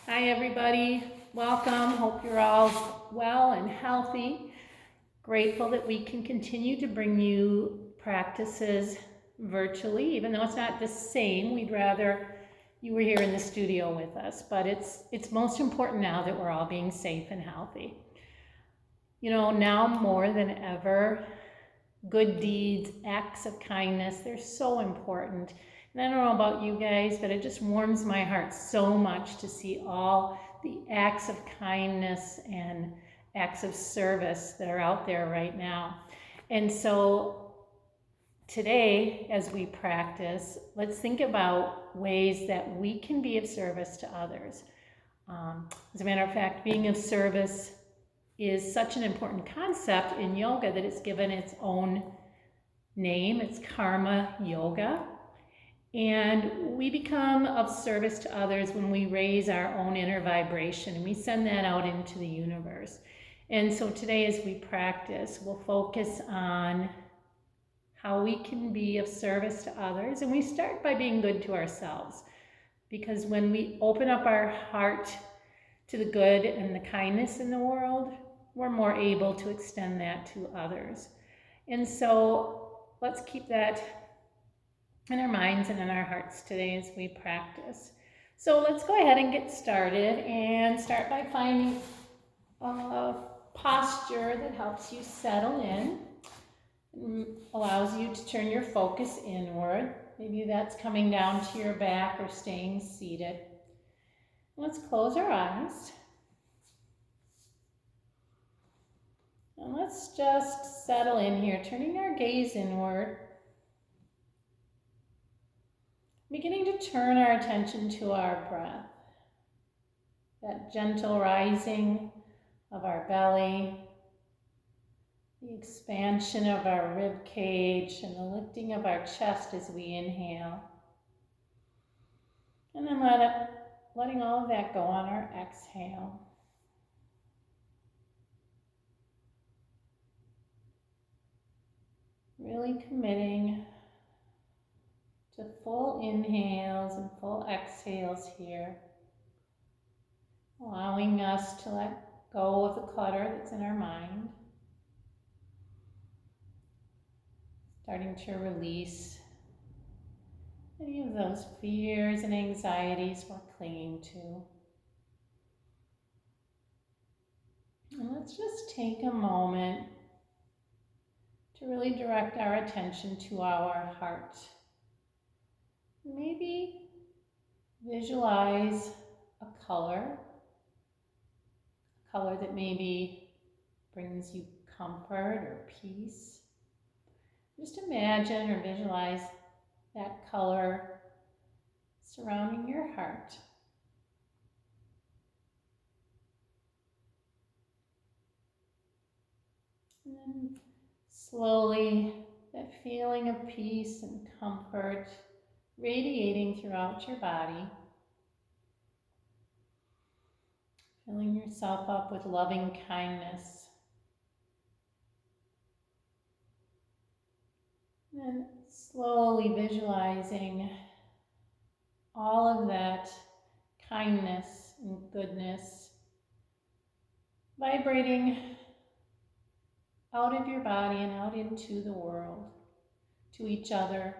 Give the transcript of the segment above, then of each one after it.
Hi, everybody. Welcome. Hope you're all well and healthy. Grateful that we can continue to bring you practices virtually, even though it's not the same. We'd rather you were here in the studio with us, but it's most important now that we're all being safe and healthy. You know, now more than ever, good deeds, acts of kindness, they're so important. And I don't know about you guys, but it just warms my heart so much to see all the acts of kindness and acts of service that are out there right now. And so today, as we practice, let's think about ways that we can be of service to others. As a matter of fact, being of service is such an important concept in yoga that it's given its own name. It's Karma Yoga. And we become of service to others when we raise our own inner vibration and we send that out into the universe. And so today, as we practice, we'll focus on how we can be of service to others. And we start by being good to ourselves. Because when we open up our heart to the good and the kindness in the world, we're more able to extend that to others. And so let's keep that in our minds and in our hearts today as we practice. So let's go ahead and get started and start by finding a posture that helps you settle in, and allows you to turn your focus inward. Maybe that's coming down to your back or staying seated. Let's close our eyes. And let's just settle in here, turning our gaze inward. Beginning to turn our attention to our breath. That gentle rising of our belly, the expansion of our rib cage, and the lifting of our chest as we inhale. And then letting all of that go on our exhale. Really committing to full inhales and full exhales here. Allowing us to let go of the clutter that's in our mind. Starting to release any of those fears and anxieties we're clinging to. And let's just take a moment to really direct our attention to our heart. Maybe visualize a color that maybe brings you comfort or peace. Just imagine or visualize that color surrounding your heart. And then slowly, that feeling of peace and comfort radiating throughout your body. Filling yourself up with loving kindness. And then slowly visualizing all of that kindness and goodness vibrating out of your body and out into the world, to each other,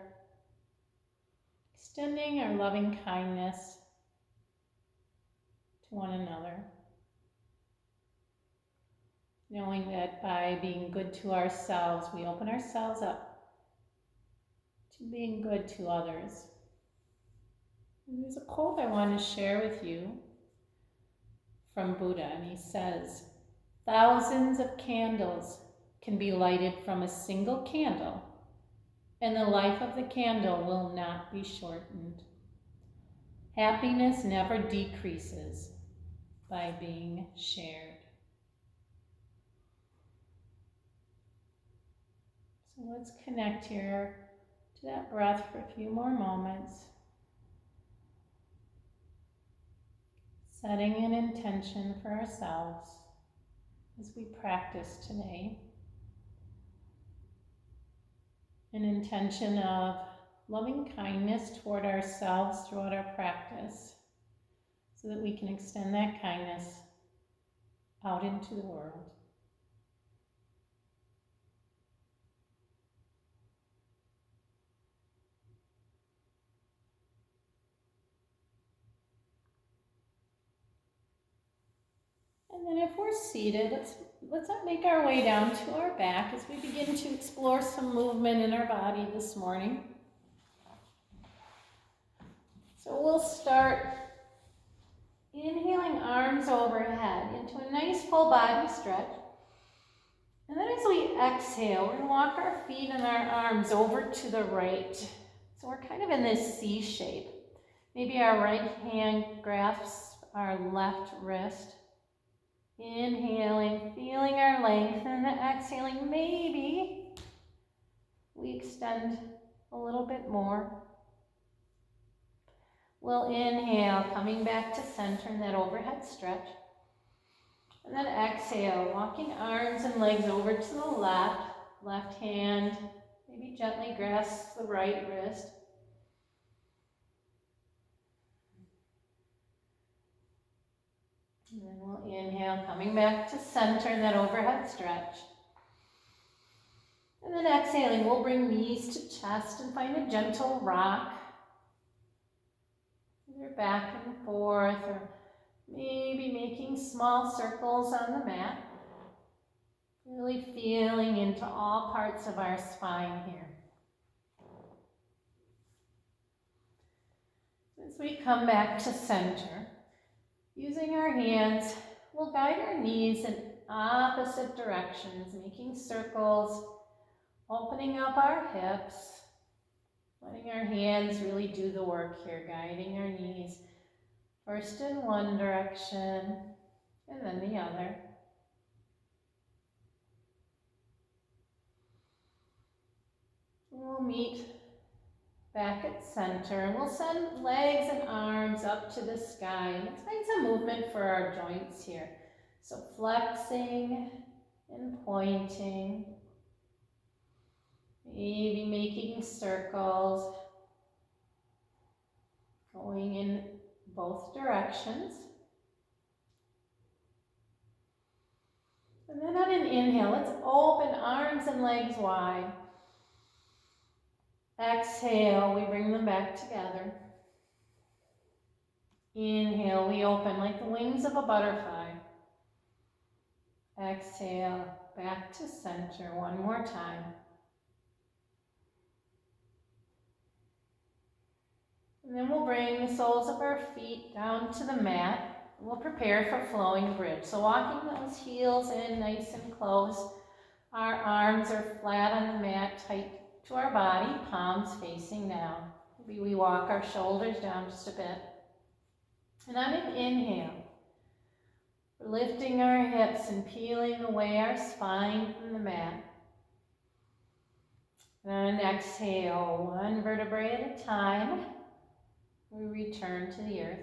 extending our loving kindness to one another, knowing that by being good to ourselves, we open ourselves up to being good to others. And there's a quote I want to share with you from Buddha, and he says, "Thousands of candles can be lighted from a single candle, and the life of the candle will not be shortened. Happiness never decreases by being shared." So let's connect here to that breath for a few more moments. Setting an intention for ourselves as we practice today. An intention of loving kindness toward ourselves throughout our practice, so so that we can extend that kindness out into the world. And then if we're seated, let's make our way down to our back as we begin to explore some movement in our body this morning. So we'll start inhaling arms overhead into a nice full body stretch. And then as we exhale, we're going to walk our feet and our arms over to the right. So we're kind of in this C shape. Maybe our right hand grasps our left wrist. Inhaling, feeling our length, and exhaling, maybe we extend a little bit more. We'll inhale, coming back to center in that overhead stretch. And then exhale, walking arms and legs over to the left hand, maybe gently grasp the right wrist. And then we'll inhale, coming back to center in that overhead stretch. And then exhaling, we'll bring knees to chest and find a gentle rock. Either back and forth, or maybe making small circles on the mat. Really feeling into all parts of our spine here. As we come back to center, using our hands, we'll guide our knees in opposite directions, making circles, opening up our hips, letting our hands really do the work here, guiding our knees first in one direction and then the other. We'll meet back at center, and we'll send legs and arms up to the sky. And let's find some movement for our joints here. So flexing and pointing, maybe making circles, going in both directions. And then on an inhale, let's open arms and legs wide. Exhale, we bring them back together. Inhale, we open like the wings of a butterfly. Exhale, back to center one more time. And then we'll bring the soles of our feet down to the mat. We'll prepare for flowing bridge. So walking those heels in nice and close. Our arms are flat on the mat, tight to our body, palms facing down. Maybe we walk our shoulders down just a bit. And on an inhale, we're lifting our hips and peeling away our spine from the mat. And on an exhale, one vertebrae at a time, we return to the earth.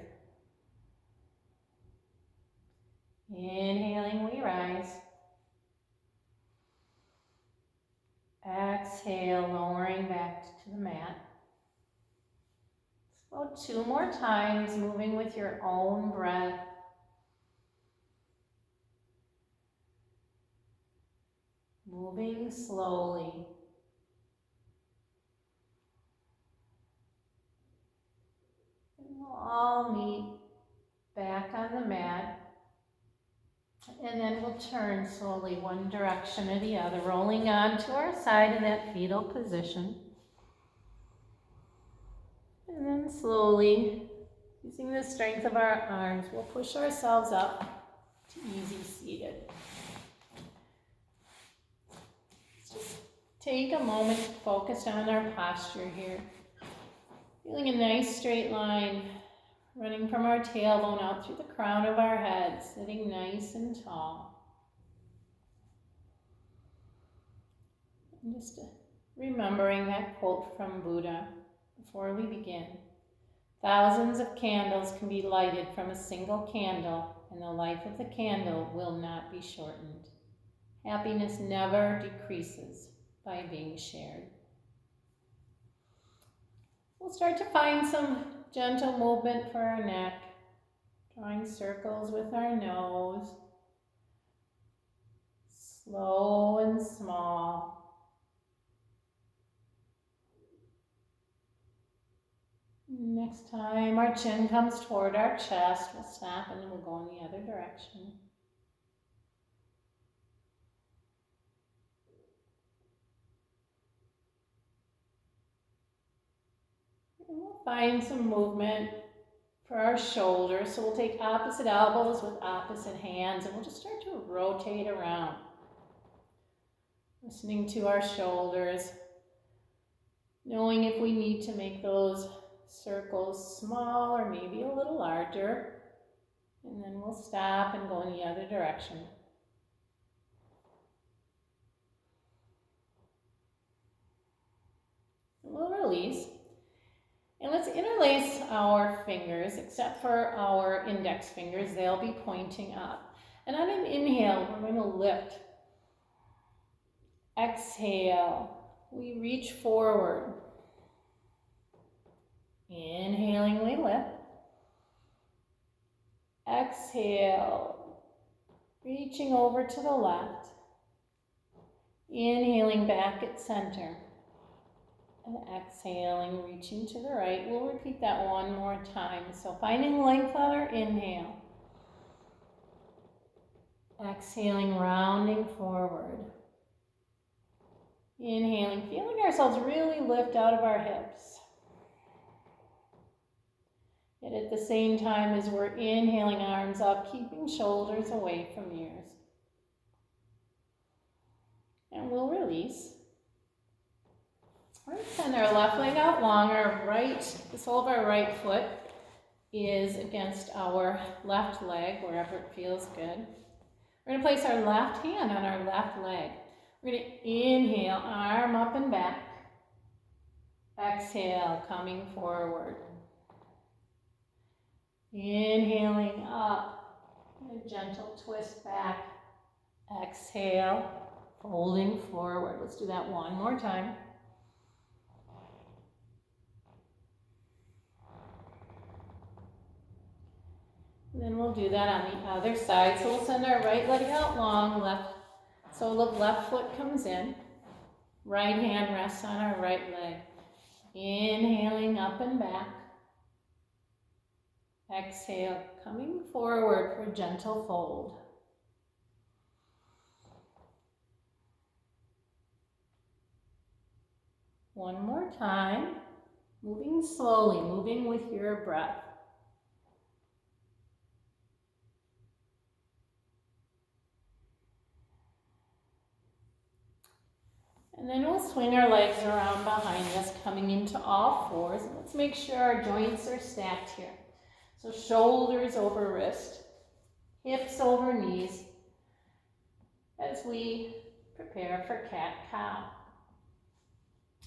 Inhaling, we rise. Exhale, lowering back to the mat. Let's go 2 more times, moving with your own breath. Moving slowly. And we'll all meet back on the mat. And then we'll turn slowly one direction or the other, rolling onto our side in that fetal position. And then slowly, using the strength of our arms, we'll push ourselves up to easy seated. Let's just take a moment to focus on our posture here. Feeling a nice straight line running from our tailbone out through the crown of our head, sitting nice and tall. And just remembering that quote from Buddha before we begin. Thousands of candles can be lighted from a single candle, and the life of the candle will not be shortened. Happiness never decreases by being shared. We'll start to find some gentle movement for our neck, drawing circles with our nose. Slow and small. Next time our chin comes toward our chest, we'll stop and then we'll go in the other direction. And we'll find some movement for our shoulders. So we'll take opposite elbows with opposite hands and we'll just start to rotate around. Listening to our shoulders, knowing if we need to make those circles small or maybe a little larger. And then we'll stop and go in the other direction. And we'll release. And let's interlace our fingers, except for our index fingers, they'll be pointing up. And on an inhale, we're going to lift. Exhale, we reach forward. Inhaling, we lift. Exhale, reaching over to the left. Inhaling back at center. And exhaling, reaching to the right. We'll repeat that one more time. So finding length on our inhale. Exhaling, rounding forward. Inhaling, feeling ourselves really lift out of our hips. Yet at the same time as we're inhaling, arms up, keeping shoulders away from ears. And we'll release. We're going to send our left leg out long. The sole of our right foot is against our left leg, wherever it feels good. We're going to place our left hand on our left leg. We're going to inhale, arm up and back. Exhale, coming forward. Inhaling up, a gentle twist back. Exhale, folding forward. Let's do that one more time. And then we'll do that on the other side. So we'll send our right leg out long, sole of left foot comes in. Right hand rests on our right leg. Inhaling up and back. Exhale, coming forward for a gentle fold. One more time, moving slowly, moving with your breath. And then we'll swing our legs around behind us, coming into all fours. And let's make sure our joints are stacked here. So shoulders over wrist, hips over knees, as we prepare for cat-cow.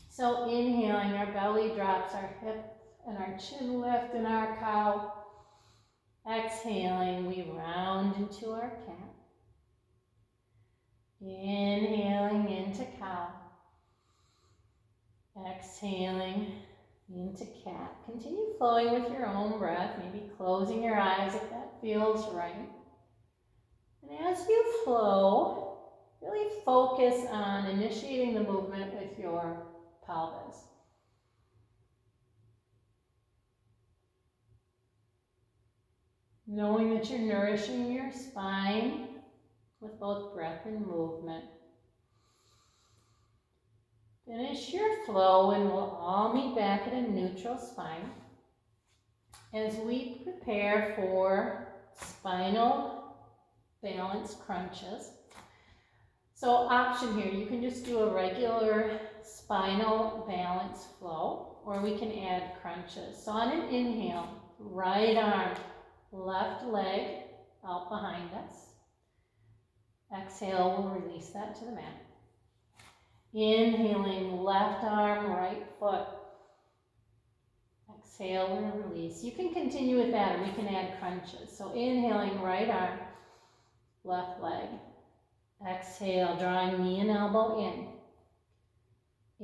So inhaling, our belly drops, our hips and our chin lift in our cow. Exhaling, we round into our cat. Inhaling into cow. Exhaling into cat. Continue flowing with your own breath, maybe closing your eyes if that feels right. And as you flow, really focus on initiating the movement with your pelvis. Knowing that you're nourishing your spine with both breath and movement. Finish your flow and we'll all meet back at a neutral spine as we prepare for spinal balance crunches. So option here, you can just do a regular spinal balance flow or we can add crunches. So on an inhale, right arm, left leg out behind us. Exhale, we'll release that to the mat. Inhaling, left arm, right foot. Exhale and release. You can continue with that or we can add crunches. So inhaling, right arm, left leg. Exhale, drawing knee and elbow in.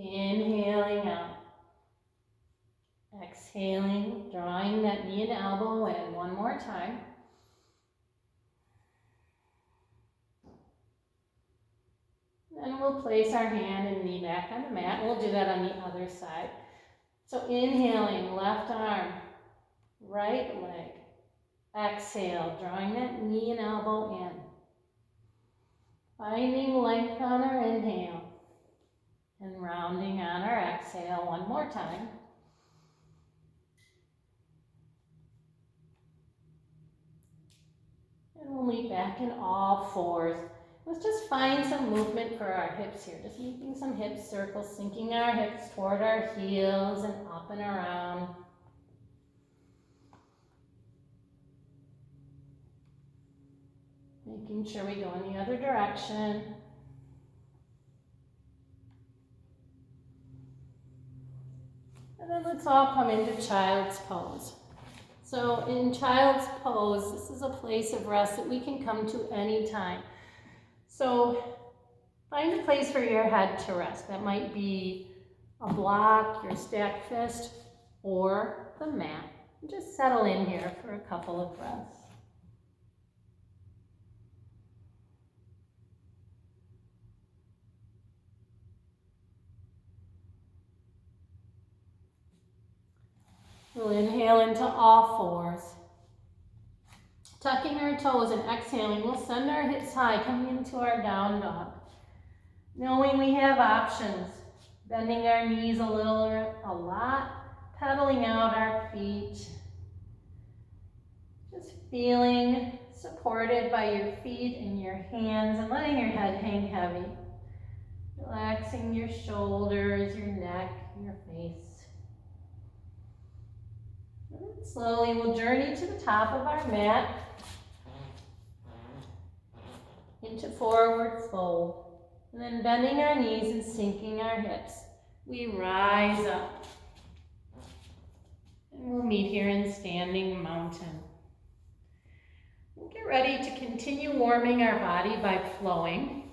Inhaling out. Exhaling, drawing that knee and elbow in. One more time. Then we'll place our hand and knee back on the mat. We'll do that on the other side. So inhaling, left arm, right leg. Exhale, drawing that knee and elbow in. Finding length on our inhale. And rounding on our exhale one more time. And we'll meet back in all fours. Let's just find some movement for our hips here. Just making some hip circles, sinking our hips toward our heels and up and around. Making sure we go in the other direction. And then let's all come into child's pose. So in child's pose, this is a place of rest that we can come to anytime. So find a place for your head to rest. That might be a block, your stacked fist, or the mat. Just settle in here for a couple of breaths. We'll inhale into all fours. Tucking our toes and exhaling, we'll send our hips high, coming into our down dog. Knowing we have options, bending our knees a little or a lot, pedaling out our feet. Just feeling supported by your feet and your hands and letting your head hang heavy. Relaxing your shoulders, your neck, your face. And slowly we'll journey to the top of our mat into forward fold. And then bending our knees and sinking our hips, we rise up. And we'll meet here in standing mountain. We'll get ready to continue warming our body by flowing.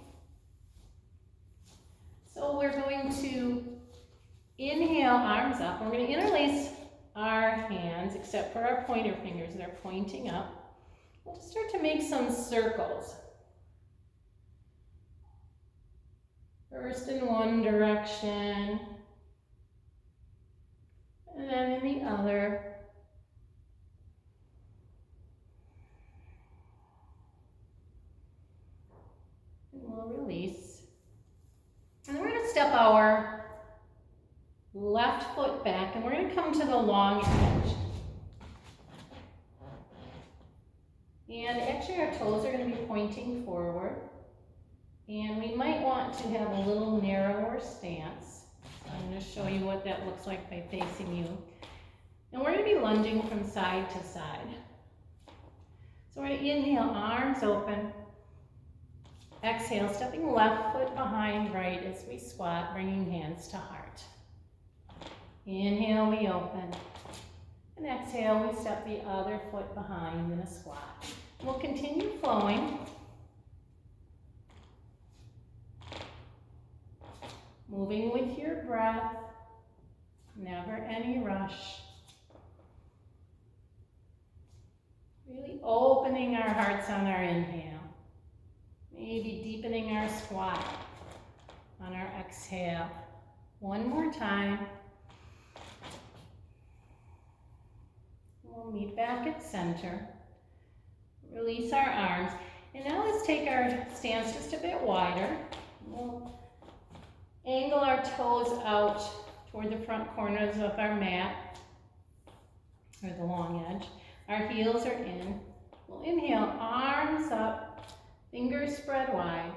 So we're going to inhale, arms up. We're going to interlace our hands, except for our pointer fingers, they're pointing up. We'll just start to make some circles. First in one direction, and then in the other. And we'll release. And then we're going to step our left foot back, and we're going to come to the long edge. And actually our toes are going to be pointing forward. And we might want to have a little narrower stance. I'm going to show you what that looks like by facing you. And we're going to be lunging from side to side. So we're going to inhale, arms open. Exhale, stepping left foot behind right as we squat, bringing hands to heart. Inhale, we open. And exhale, we step the other foot behind in a squat. We'll continue flowing. Moving with your breath, never any rush. Really opening our hearts on our inhale. Maybe deepening our squat on our exhale. One more time. We'll meet back at center. Release our arms. And now let's take our stance just a bit wider. We'll angle our toes out toward the front corners of our mat, or the long edge. Our heels are in. We'll inhale, arms up, fingers spread wide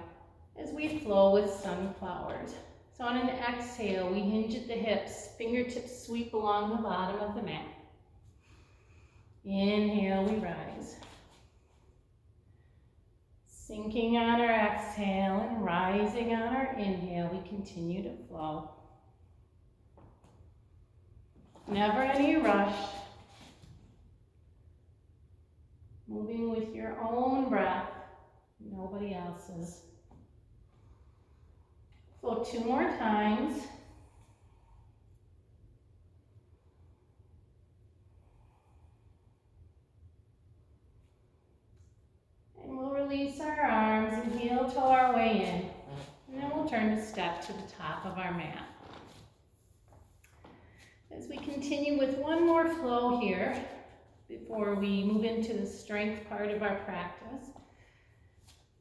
as we flow with sunflowers. So on an exhale, we hinge at the hips, fingertips sweep along the bottom of the mat. Inhale, we rise. Sinking on our exhale and rising on our inhale, we continue to flow. Never any rush. Moving with your own breath, nobody else's. Flow 2 more times. And we'll release our arms and heel toe our way in. And then we'll step to the top of our mat. As we continue with one more flow here, before we move into the strength part of our practice.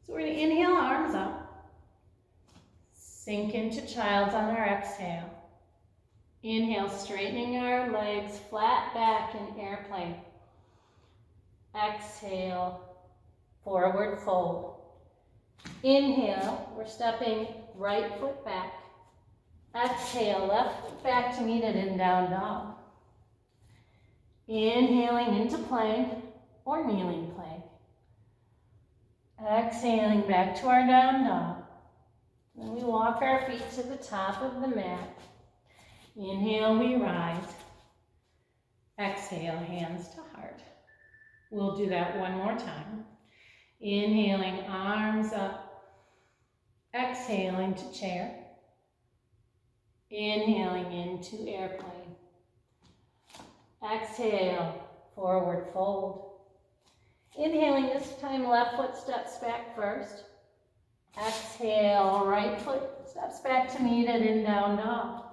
So we're going to inhale, arms up. Sink into child's on our exhale. Inhale, straightening our legs, flat back in airplane. Exhale, forward fold. Inhale, we're stepping right foot back. Exhale, left foot back to meet it in down dog. Inhaling into plank or kneeling plank. Exhaling back to our down dog. Then we walk our feet to the top of the mat. Inhale, we rise. Exhale, hands to heart. We'll do that one more time. Inhaling, arms up. Exhaling to chair. Inhaling into airplane. Exhale, forward fold. Inhaling this time, left foot steps back first. Exhale, right foot steps back to meet it in down dog.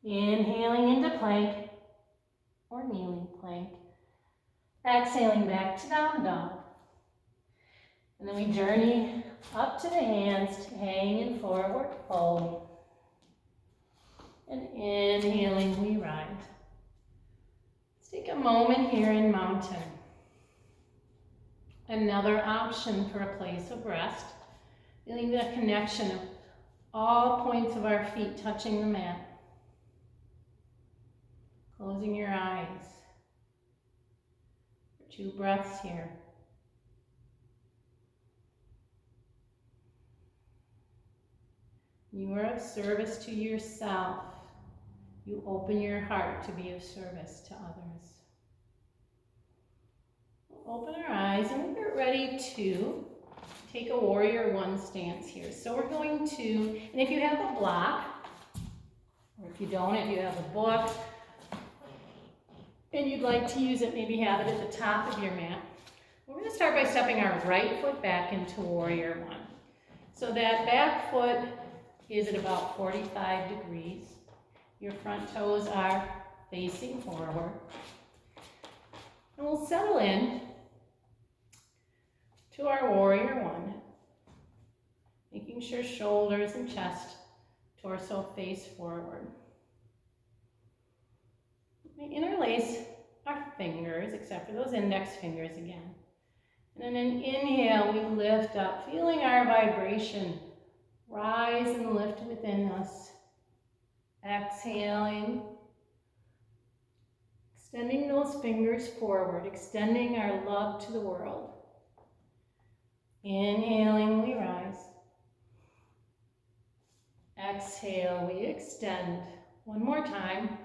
Inhaling into plank or kneeling plank. Exhaling back to down dog. And then we journey up to the hands to hang in forward fold. And inhaling, we rise. Let's take a moment here in mountain. Another option for a place of rest. Feeling the connection of all points of our feet touching the mat. Closing your eyes. For 2 breaths here. You are of service to yourself. You open your heart to be of service to others. We'll open our eyes and we're ready to take a warrior one stance here. So we're going to, and if you have a block, or if you don't, if you have a book, and you'd like to use it, maybe have it at the top of your mat. We're going to start by stepping our right foot back into warrior one. So that back foot is at about 45 degrees. Your front toes are facing forward. And we'll settle in to our warrior one, making sure shoulders and chest, torso face forward. We interlace our fingers, except for those index fingers again. And then an inhale, we lift up, feeling our vibration rise and lift within us. Exhaling, extending those fingers forward, extending our love to the world. Inhaling, we rise. Exhale, we extend. One more time.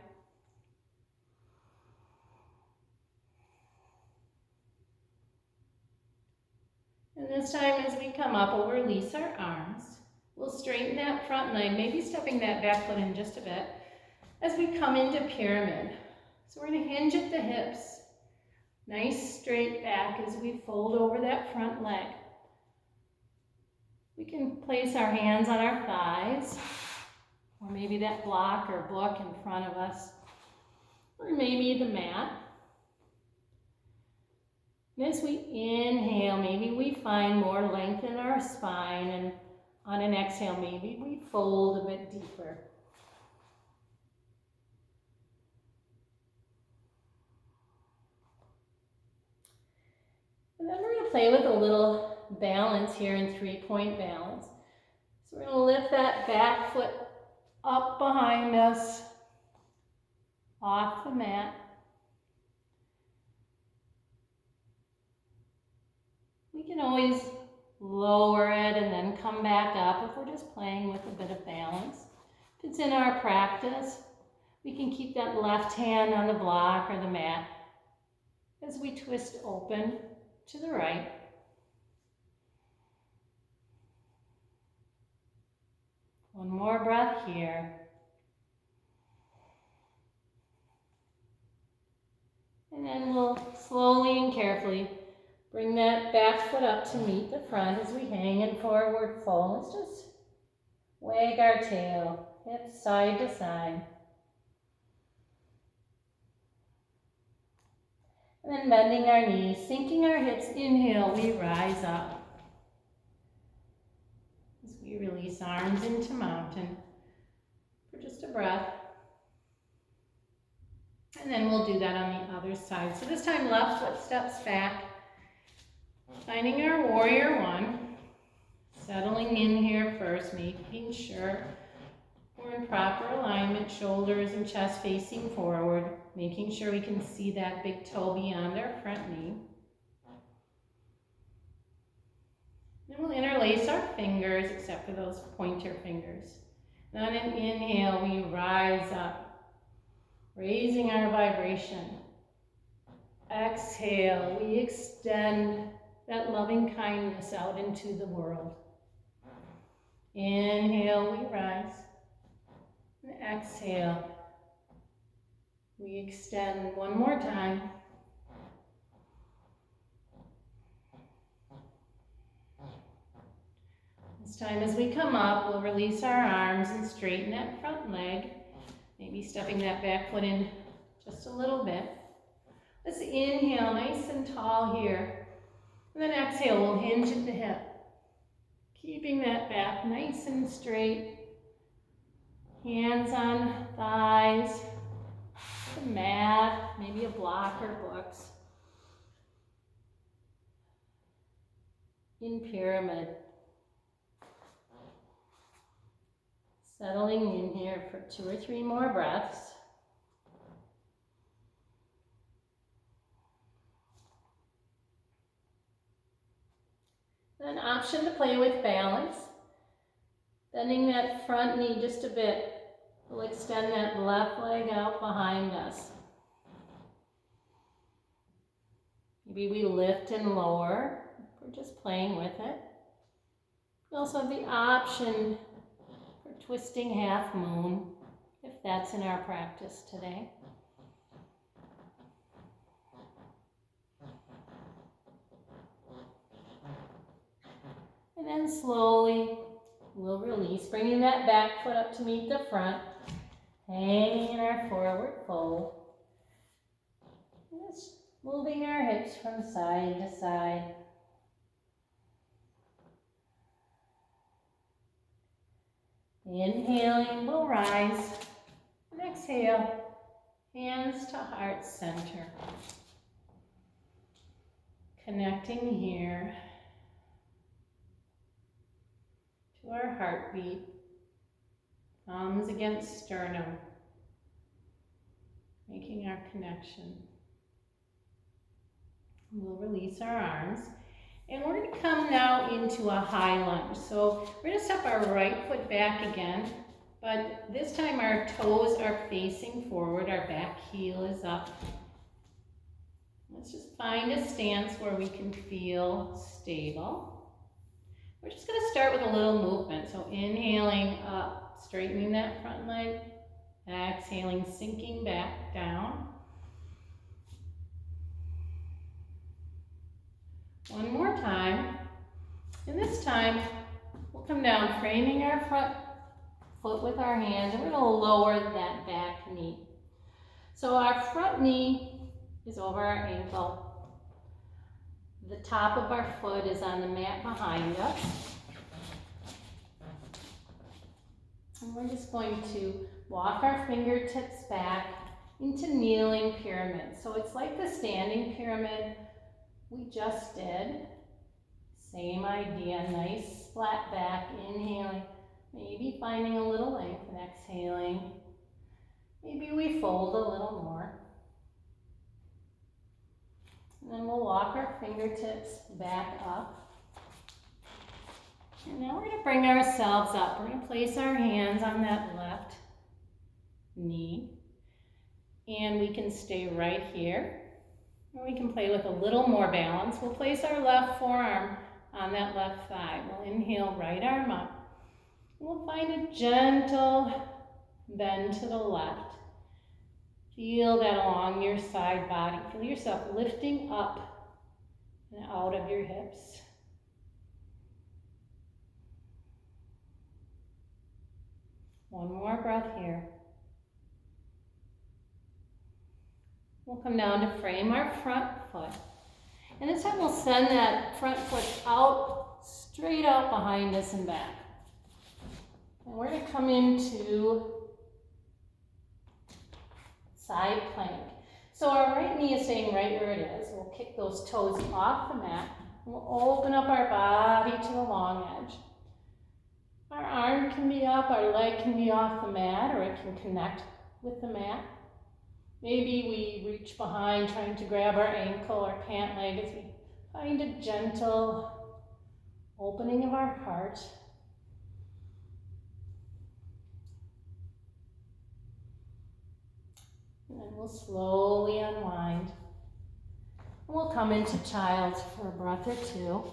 And this time as we come up, we'll release our arms. We'll straighten that front leg, maybe stepping that back foot in just a bit as we come into pyramid. So we're going to hinge at the hips. Nice straight back as we fold over that front leg. We can place our hands on our thighs, or maybe that block or book in front of us, or maybe the mat. And as we inhale, maybe we find more length in our spine, and on an exhale, maybe we fold a bit deeper. And then we're going to play with a little balance here in 3-point balance. So we're going to lift that back foot up behind us, off the mat. We can always lower it and then come back up if we're just playing with a bit of balance. If it's in our practice, we can keep that left hand on the block or the mat as we twist open to the right. One more breath here. And then we'll slowly and carefully bring that back foot up to meet the front as we hang in forward fold. Let's just Wag our tail, hips side to side. And then bending our knees, sinking our hips. Inhale, we rise up. As we release arms into mountain for just a breath. And then we'll do that on the other side. So this time left foot steps back. Finding our warrior one. Settling in here first, making sure we're in proper alignment, shoulders and chest facing forward, making sure we can see that big toe beyond our front knee. Then we'll interlace our fingers, except for those pointer fingers. And on an inhale, we rise up, raising our vibration. Exhale, we extend that loving kindness out into the world. Inhale, we rise. And exhale, we extend one more time. This time as we come up, we'll release our arms and straighten that front leg. Maybe stepping that back foot in just a little bit. Let's inhale nice and tall here. And then exhale, we'll hinge at the hip. Keeping that back nice and straight. Hands on thighs, the mat, maybe a block or books. In pyramid. Settling in here for 2 or 3 more breaths. An option to play with balance. Bending that front knee just a bit. We'll extend that left leg out behind us. Maybe we lift and lower. We're just playing with it. We also have the option for twisting half moon, if that's in our practice today. And then slowly we'll release, bringing that back foot up to meet the front, hanging in our forward fold. Just moving our hips from side to side. Inhaling, we'll rise. And exhale, hands to heart center. Connecting here to our heartbeat, thumbs against sternum, making our connection. We'll release our arms, and we're going to come now into a high lunge. So we're going to step our right foot back again, but this time our toes are facing forward, our back heel is up. Let's just find a stance where we can feel stable. We're just going to start with a little movement. So inhaling up, straightening that front leg. Exhaling, sinking back down. One more time. And this time, we'll come down, framing our front foot with our hands, and we're going to lower that back knee. So our front knee is over our ankle. The top of our foot is on the mat behind us. And we're just going to walk our fingertips back into kneeling pyramid. So it's like the standing pyramid we just did. Same idea, nice flat back, inhaling, maybe finding a little length, and exhaling. Maybe we fold a little more. And then we'll walk our fingertips back up. And now we're going to bring ourselves up. We're going to place our hands on that left knee. And we can stay right here. Or we can play with a little more balance. We'll place our left forearm on that left thigh. We'll inhale, right arm up. We'll find a gentle bend to the left. Feel that along your side body. Feel yourself lifting up and out of your hips. One more breath here. We'll come down to frame our front foot. And this time we'll send that front foot out, straight out behind us and back. And we're going to come into side plank. So our right knee is staying right where it is. We'll kick those toes off the mat. We'll open up our body to the long edge. Our arm can be up, our leg can be off the mat, or it can connect with the mat. Maybe we reach behind trying to grab our ankle or pant leg as we find a gentle opening of our heart. And then we'll slowly unwind. We'll come into child's for a breath or two.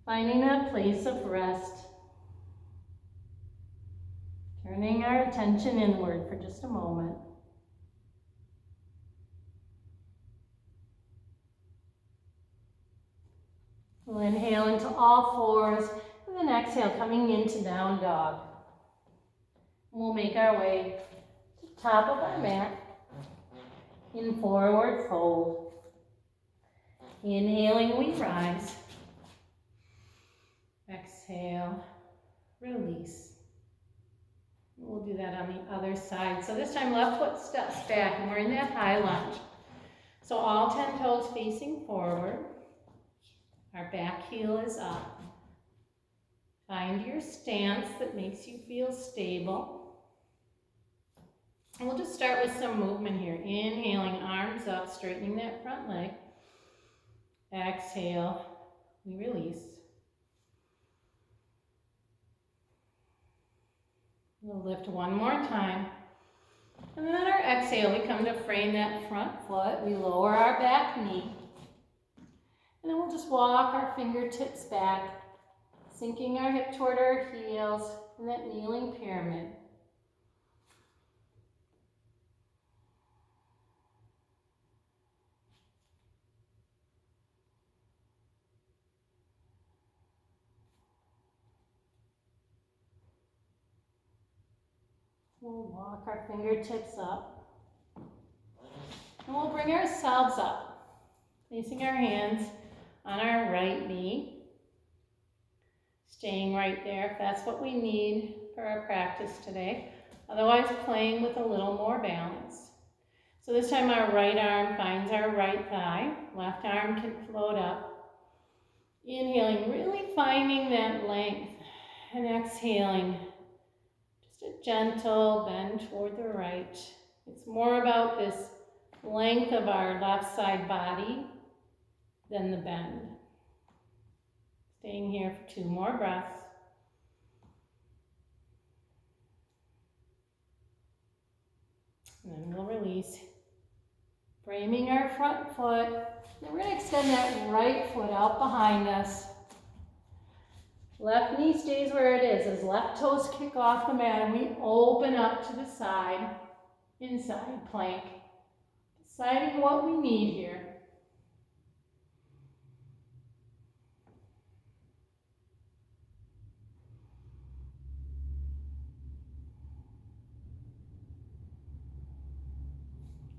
Finding that place of rest. Turning our attention inward for just a moment. We'll inhale into all fours, and then exhale, coming into down dog. We'll make our way to the top of our mat in forward fold. Inhaling, we rise. Exhale, release. We'll do that on the other side. So this time left foot steps back and we're in that high lunge. So all 10 toes facing forward. Our back heel is up. Find your stance that makes you feel stable. And we'll just start with some movement here. Inhaling, arms up, straightening that front leg. Exhale, we release. We'll lift one more time. And then on our exhale, we come to frame that front foot. We lower our back knee. And then we'll just walk our fingertips back, sinking our hip toward our heels in that kneeling pyramid. We'll walk our fingertips up. And we'll bring ourselves up, placing our hands on our right knee. Staying right there if that's what we need for our practice today. Otherwise, playing with a little more balance. So this time our right arm finds our right thigh. Left arm can float up. Inhaling, really finding that length. And exhaling, just a gentle bend toward the right. It's more about this length of our left side body than the bend. Staying here for 2 more breaths. And then we'll release. Framing our front foot. Then we're going to extend that right foot out behind us. Left knee stays where it is as left toes kick off the mat and we open up to the side, inside plank. Deciding what we need here.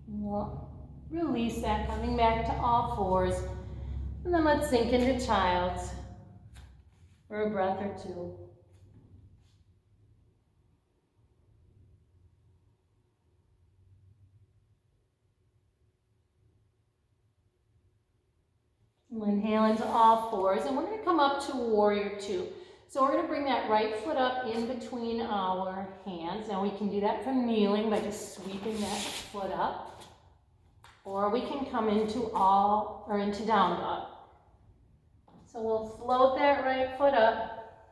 We'll release that, coming back to all fours. And then let's sink into child's for a breath or two. We'll inhale into all fours, and we're going to come up to warrior two. So we're going to bring that right foot up in between our hands. Now we can do that from kneeling by just sweeping that foot up. Or we can come into down dog. So we'll float that right foot up.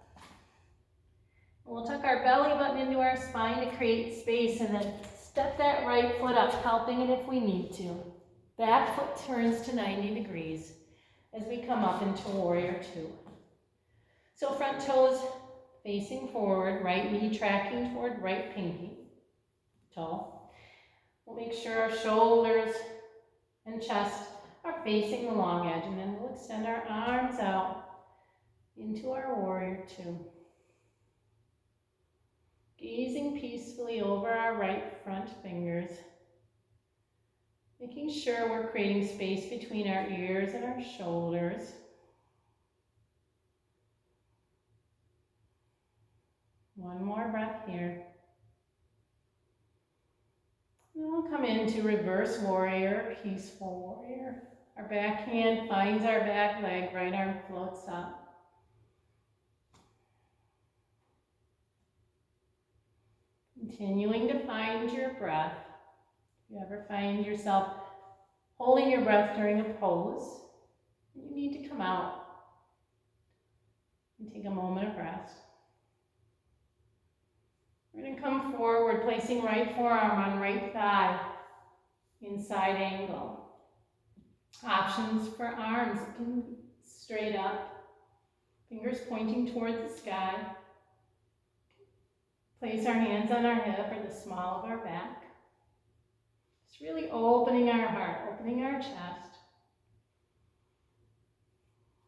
We'll tuck our belly button into our spine to create space and then step that right foot up, helping it if we need to. Back foot turns to 90 degrees as we come up into warrior two. So front toes facing forward, right knee tracking toward right pinky toe. We'll make sure our shoulders and chest are facing the long edge, and then we'll extend our arms out into our warrior two. Gazing peacefully over our right front fingers, making sure we're creating space between our ears and our shoulders. One more breath here. Then we'll come into reverse warrior, peaceful warrior. Our back hand finds our back leg, right arm floats up. Continuing to find your breath. If you ever find yourself holding your breath during a pose, you need to come out and take a moment of rest. We're going to come forward, placing right forearm on right thigh, in side angle. Options for arms, it can be straight up, fingers pointing toward the sky. Place our hands on our hip or the small of our back. Just really opening our heart, opening our chest.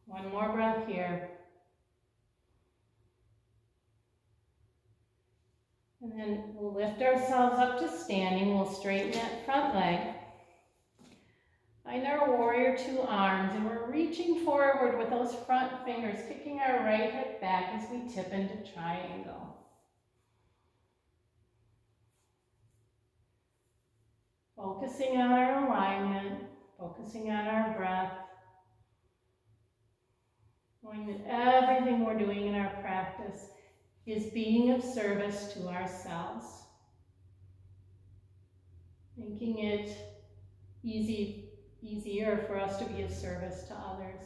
One more breath here. And then we'll lift ourselves up to standing. We'll straighten that front leg. Find our warrior two arms, and we're reaching forward with those front fingers, kicking our right hip back as we tip into triangle. Focusing on our alignment, focusing on our breath, knowing that everything we're doing in our practice is being of service to ourselves, making it easier for us to be of service to others.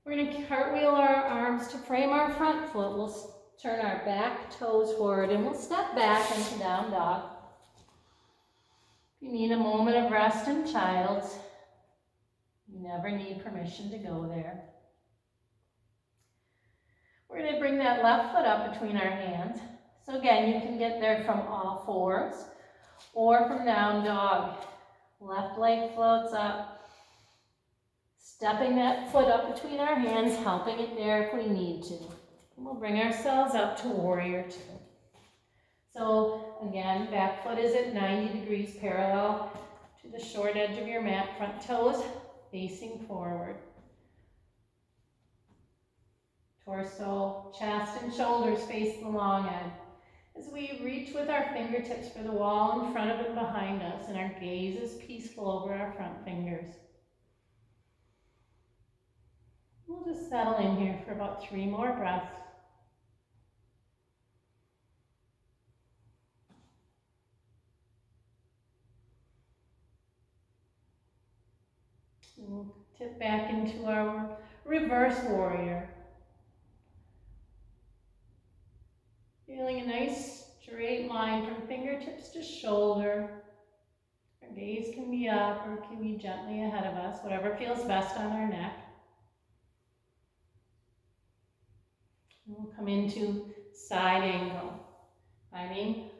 We're going to cartwheel our arms to frame our front foot. We'll turn our back toes forward and we'll step back into down dog. If you need a moment of rest in child's, you never need permission to go there. We're going to bring that left foot up between our hands. So again, you can get there from all fours or from down dog. Left leg floats up. Stepping that foot up between our hands, helping it there if we need to. And we'll bring ourselves up to warrior two. So again, back foot is at 90 degrees parallel to the short edge of your mat, front toes facing forward. Torso, chest, and shoulders face the long edge. As we reach with our fingertips for the wall in front of and behind us, and our gaze is peaceful over our front fingers. We'll just settle in here for about 3 more breaths. And we'll tip back into our reverse warrior. Feeling a nice straight line from fingertips to shoulder. Our gaze can be up or it can be gently ahead of us, whatever feels best on our neck. And we'll come into side angle, finding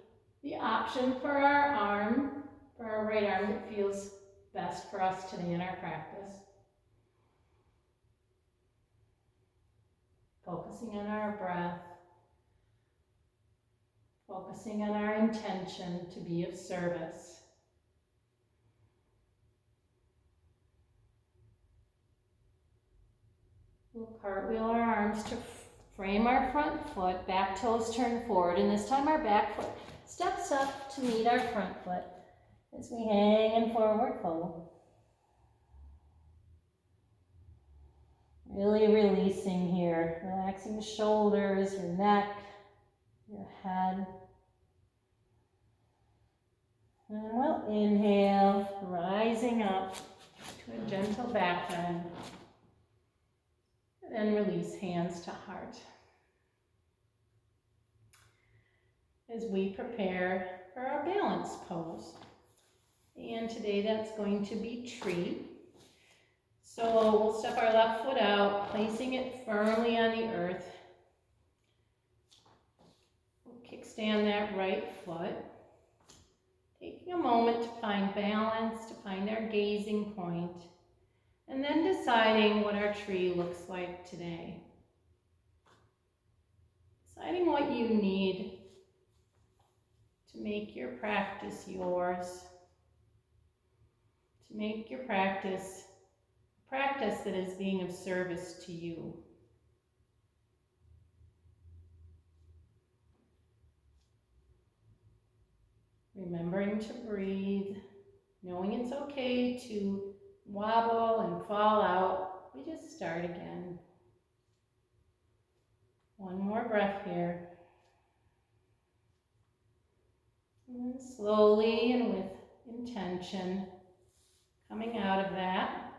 the option for our arm, for our right arm that feels best for us today in our practice. Focusing on our breath. Focusing on our intention to be of service. We'll cartwheel our arms to frame our front foot, back toes turn forward, and this time our back foot steps up to meet our front foot as we hang in forward fold. Really releasing here, relaxing the shoulders, your neck, your head. And we'll inhale, rising up to a gentle back bend. And then release hands to heart. As we prepare for our balance pose. And today that's going to be tree. So we'll step our left foot out, placing it firmly on the earth. We'll kickstand that right foot. Taking a moment to find balance, to find our gazing point, and then deciding what our tree looks like today. deciding what you need to make your practice yours, to make your practice a practice that is being of service to you. Remembering to breathe, knowing it's okay to wobble and fall out. We just start again. One more breath here. And then slowly and with intention, coming out of that.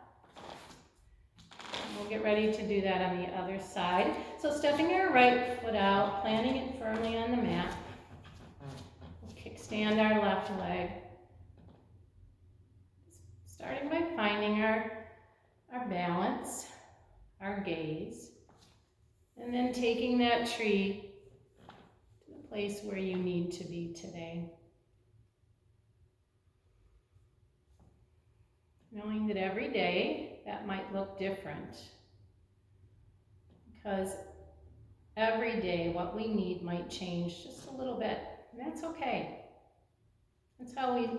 And we'll get ready to do that on the other side. So stepping our right foot out, planting it firmly on the mat. We'll kickstand our left leg. Starting by finding our balance, our gaze, and then taking that tree to the place where you need to be today. Knowing that every day that might look different, because every day what we need might change just a little bit, and that's okay. That's how we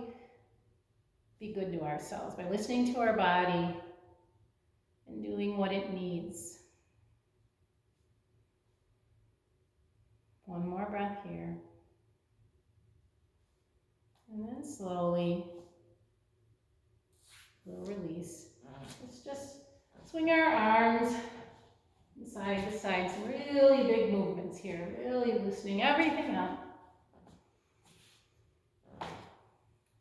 be good to ourselves, by listening to our body and doing what it needs. One more breath here. And then slowly, we'll release. Let's just swing our arms side to side. Some really big movements here, really loosening everything up.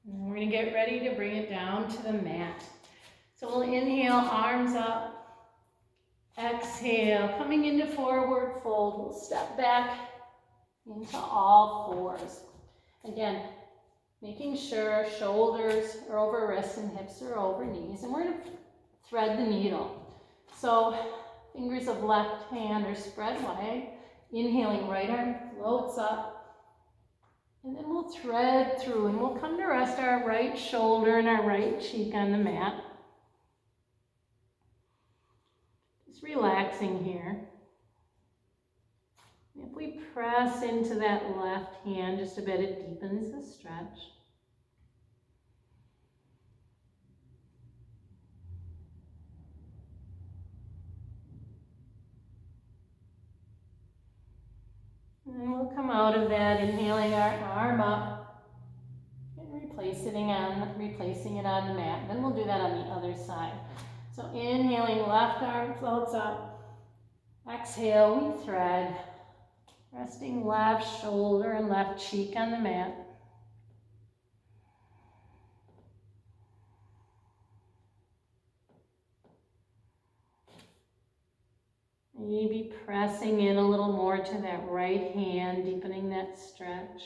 And then we're going to get ready to bring it down to the mat. So we'll inhale, arms up. Exhale, coming into forward fold. We'll step back into all fours. Again, making sure shoulders are over wrists and hips are over knees. And we're going to thread the needle. So fingers of left hand are spread wide. Inhaling, right arm floats up. And then we'll thread through and we'll come to rest our right shoulder and our right cheek on the mat. Just relaxing here. If we press into that left hand just a bit, it deepens the stretch. And then we'll come out of that, inhaling our arm up and replacing it on the mat. Then we'll do that on the other side. So inhaling, left arm floats up. Exhale, we thread. Resting left shoulder and left cheek on the mat. Maybe pressing in a little more to that right hand, deepening that stretch.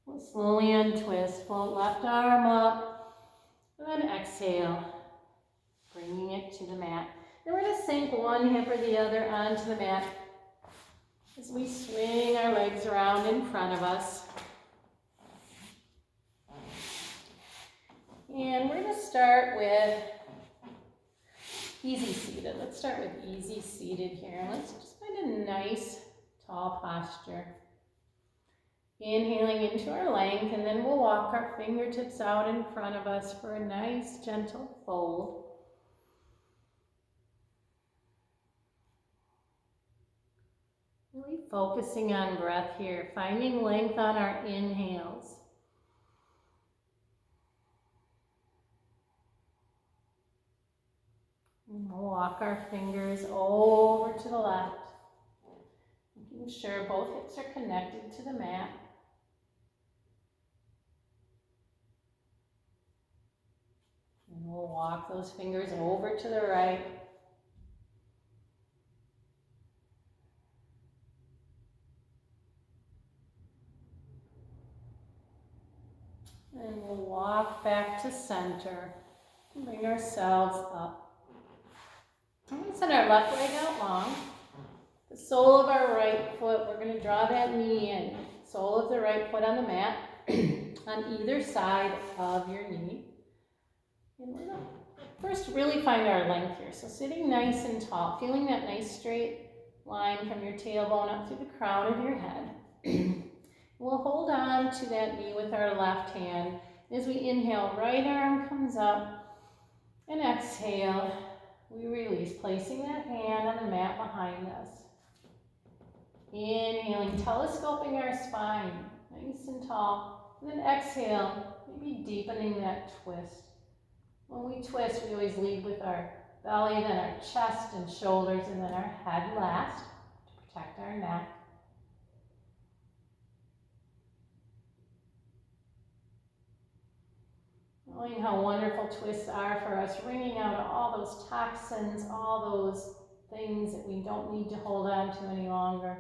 We'll slowly untwist, float left arm up, and then exhale, bringing it to the mat. Then we're going to sink one hip or the other onto the mat as we swing our legs around in front of us. And we're going to start with easy seated. Let's start with easy seated here. Let's just find a nice tall posture. Inhaling into our length, and then we'll walk our fingertips out in front of us for a nice gentle fold. Really focusing on breath here, finding length on our inhales. And we'll walk our fingers over to the left, making sure both hips are connected to the mat. And we'll walk those fingers over to the right. And we'll walk back to center and bring ourselves up. I'm going to send our left leg out long. The sole of our right foot, we're going to draw that knee in. Sole of the right foot on the mat on either side of your knee. And we're gonna first really find our length here. So sitting nice and tall, feeling that nice straight line from your tailbone up through the crown of your head. We'll hold on to that knee with our left hand. As we inhale, right arm comes up, and exhale, we release, placing that hand on the mat behind us. Inhaling, telescoping our spine, nice and tall. And then exhale, maybe deepening that twist. When we twist, we always lead with our belly, then our chest and shoulders, and then our head last to protect our neck. Knowing how wonderful twists are for us, wringing out all those toxins, all those things that we don't need to hold on to any longer.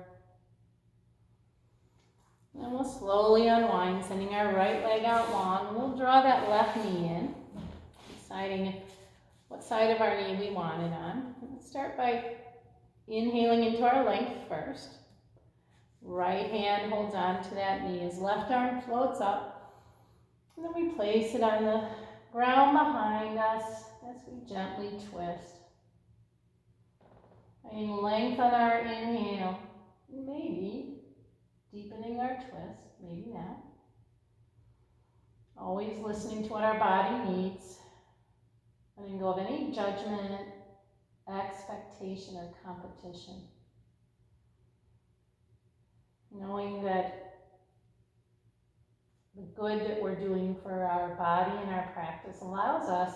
And we'll slowly unwind, sending our right leg out long. We'll draw that left knee in, deciding what side of our knee we want it on. Let's start by inhaling into our length first. Right hand holds on to that knee as left arm floats up. And then we place it on the ground behind us as we gently twist. Finding length on our inhale, maybe deepening our twist, maybe not. Always listening to what our body needs. Letting go of any judgment, expectation, or competition. Knowing that the good that we're doing for our body and our practice allows us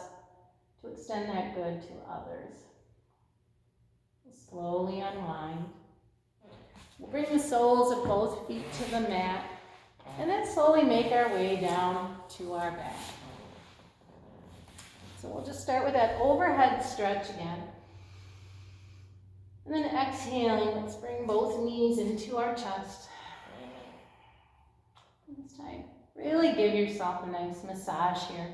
to extend that good to others. Slowly unwind. We'll bring the soles of both feet to the mat, and then slowly make our way down to our back. So we'll just start with that overhead stretch again. And then exhaling, let's bring both knees into our chest. And this time, really give yourself a nice massage here.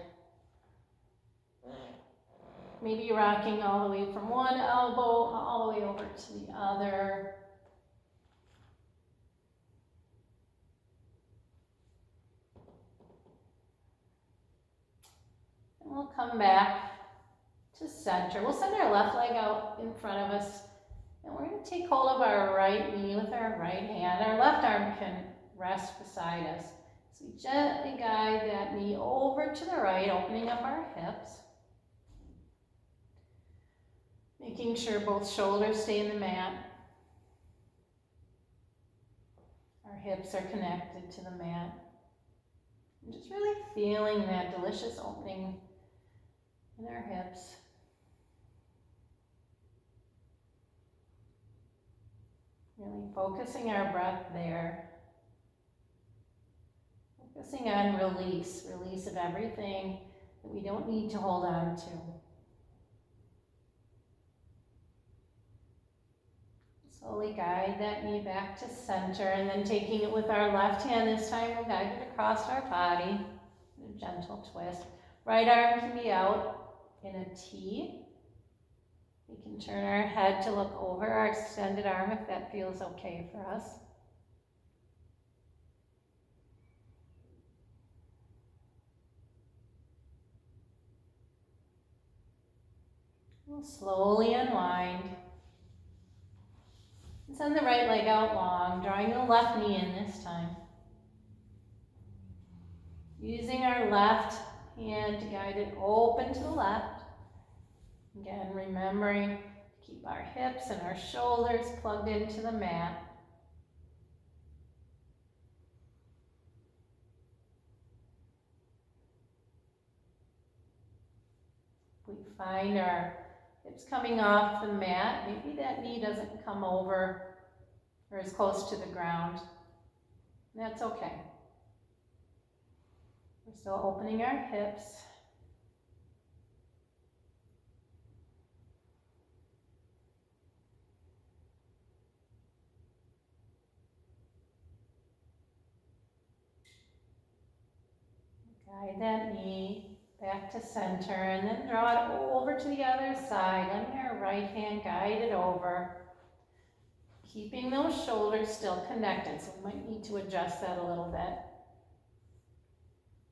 Maybe rocking all the way from one elbow all the way over to the other. And we'll come back to center. We'll send our left leg out in front of us. And we're going to take hold of our right knee with our right hand. Our left arm can rest beside us. So we gently guide that knee over to the right, opening up our hips. Making sure both shoulders stay in the mat. Our hips are connected to the mat. And just really feeling that delicious opening in our hips. Really focusing our breath there. Focusing on release of everything that we don't need to hold on to. Slowly guide that knee back to center, and then taking it with our left hand this time, we'll guide it across our body in a gentle twist. Right arm can be out in a T. We can turn our head to look over our extended arm if that feels okay for us. We'll slowly unwind. And send the right leg out long, drawing the left knee in this time. Using our left hand to guide it open to the left. Again, remembering to keep our hips and our shoulders plugged into the mat. We find our hips coming off the mat. Maybe that knee doesn't come over or as close to the ground. That's okay. We're still opening our hips. Guide that knee back to center, and then draw it over to the other side. Letting our right hand guide it over. Keeping those shoulders still connected, so we might need to adjust that a little bit.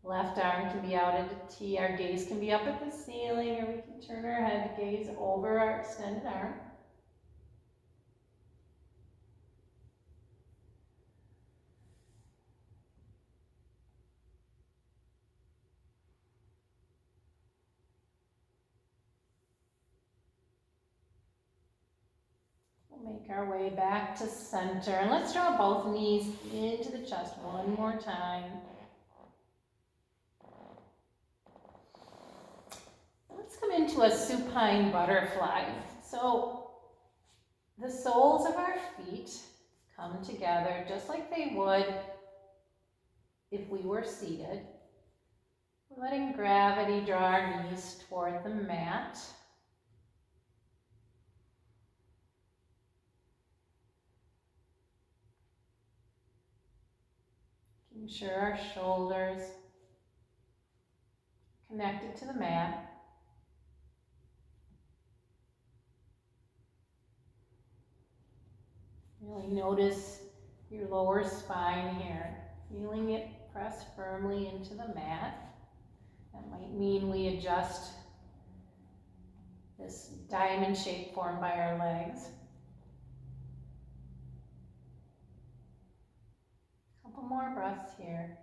Left arm can be out at a T. Our gaze can be up at the ceiling, or we can turn our head to gaze over our extended arm. We'll make our way back to center. And let's draw both knees into the chest one more time. Let's come into a supine butterfly. So the soles of our feet come together just like they would if we were seated. We're letting gravity draw our knees toward the mat. Making sure our shoulders are connected to the mat. Really notice your lower spine here, feeling it press firmly into the mat. That might mean we adjust this diamond shape formed by our legs. A couple more breaths here.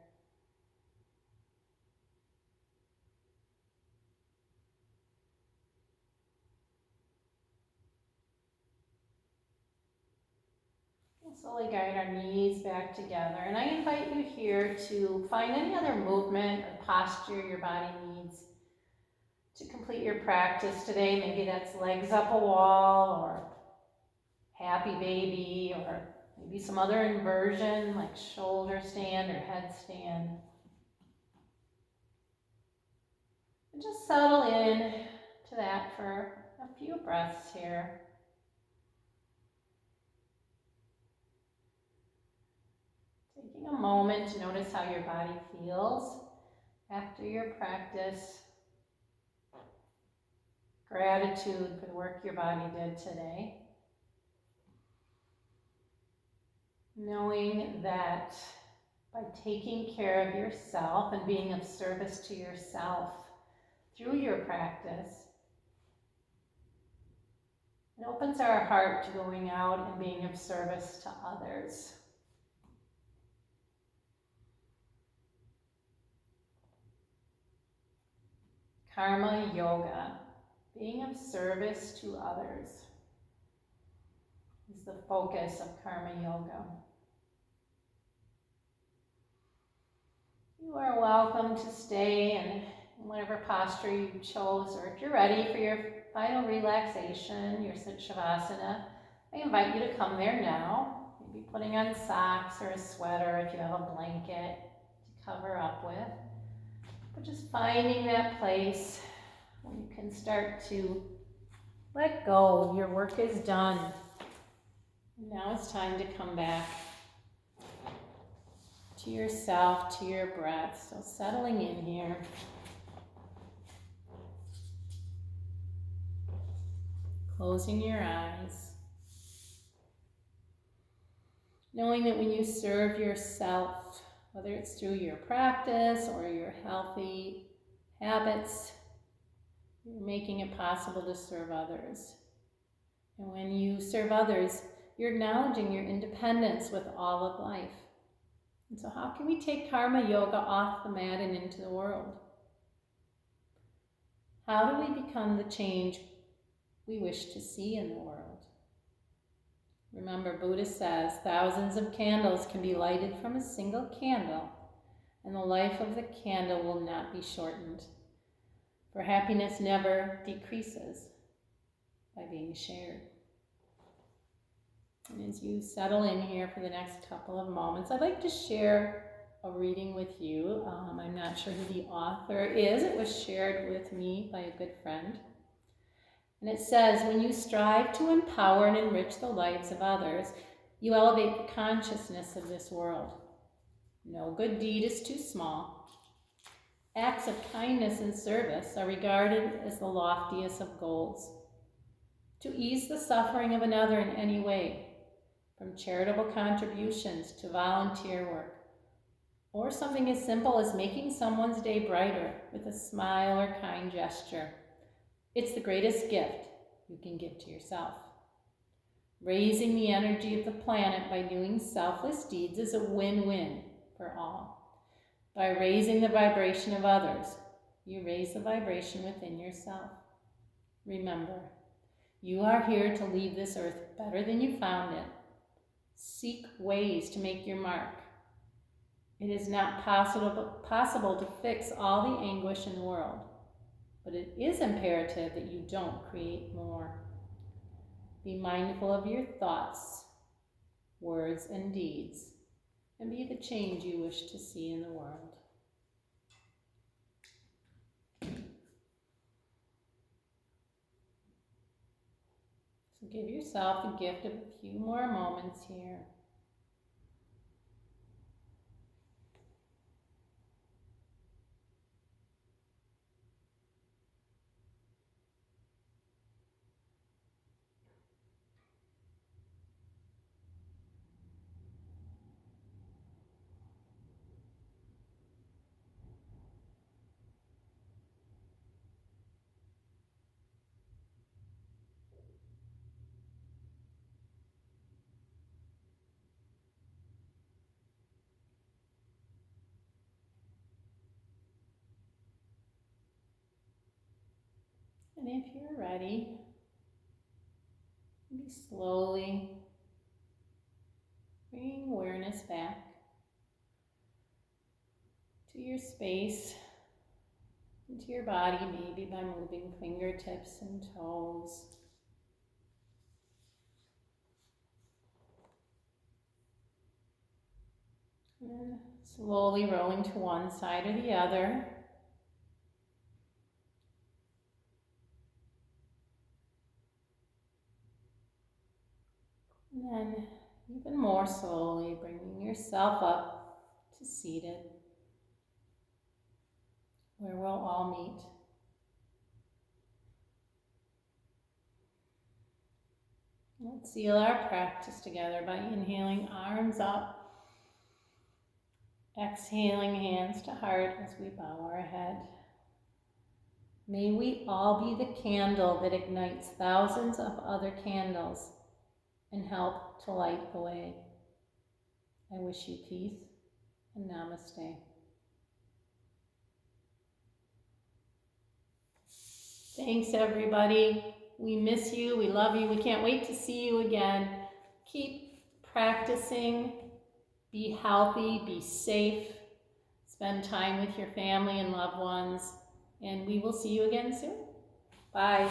Slowly guide our knees back together. And I invite you here to find any other movement or posture your body needs to complete your practice today. Maybe that's legs up a wall, or happy baby, or maybe some other inversion like shoulder stand or headstand. And just settle in to that for a few breaths here. Taking a moment to notice how your body feels after your practice. Gratitude for the work your body did today. Knowing that by taking care of yourself and being of service to yourself through your practice, it opens our heart to going out and being of service to others. Karma yoga, being of service to others, is the focus of karma yoga. You are welcome to stay in whatever posture you chose, or if you're ready for your final relaxation, your Sit Shavasana, I invite you to come there now. Maybe putting on socks or a sweater if you have a blanket to cover up with. But just finding that place where you can start to let go. Your work is done. Now it's time to come back to yourself, to your breath. So settling in here. Closing your eyes. Knowing that when you serve yourself, whether it's through your practice or your healthy habits, you're making it possible to serve others. And when you serve others, you're acknowledging your independence with all of life. And so how can we take karma yoga off the mat and into the world? How do we become the change we wish to see in the world? Remember, Buddha says thousands of candles can be lighted from a single candle, and the life of the candle will not be shortened. For happiness never decreases by being shared. And as you settle in here for the next couple of moments, I'd like to share a reading with you. I'm not sure who the author is. It was shared with me by a good friend. And it says, when you strive to empower and enrich the lives of others, you elevate the consciousness of this world. No good deed is too small. Acts of kindness and service are regarded as the loftiest of goals. To ease the suffering of another in any way, from charitable contributions to volunteer work, or something as simple as making someone's day brighter with a smile or kind gesture. It's the greatest gift you can give to yourself. Raising the energy of the planet by doing selfless deeds is a win-win for all. By raising the vibration of others, you raise the vibration within yourself. Remember, you are here to leave this earth better than you found it. Seek ways to make your mark. It is not possible to fix all the anguish in the world, but it is imperative that you don't create more. Be mindful of your thoughts, words, and deeds, and be the change you wish to see in the world. So give yourself the gift of a few more moments here. And if you're ready, maybe slowly bring awareness back to your space, into your body, maybe by moving fingertips and toes. And then slowly rolling to one side or the other. And then even more slowly bringing yourself up to seated, where we'll all meet. Let's seal our practice together by inhaling, arms up, exhaling, hands to heart as we bow our head. May we all be the candle that ignites thousands of other candles and help to light the way. I wish you peace and namaste. Thanks, everybody. We miss you. We love you. We can't wait to see you again. Keep practicing. Be healthy. Be safe. Spend time with your family and loved ones. And we will see you again soon. Bye.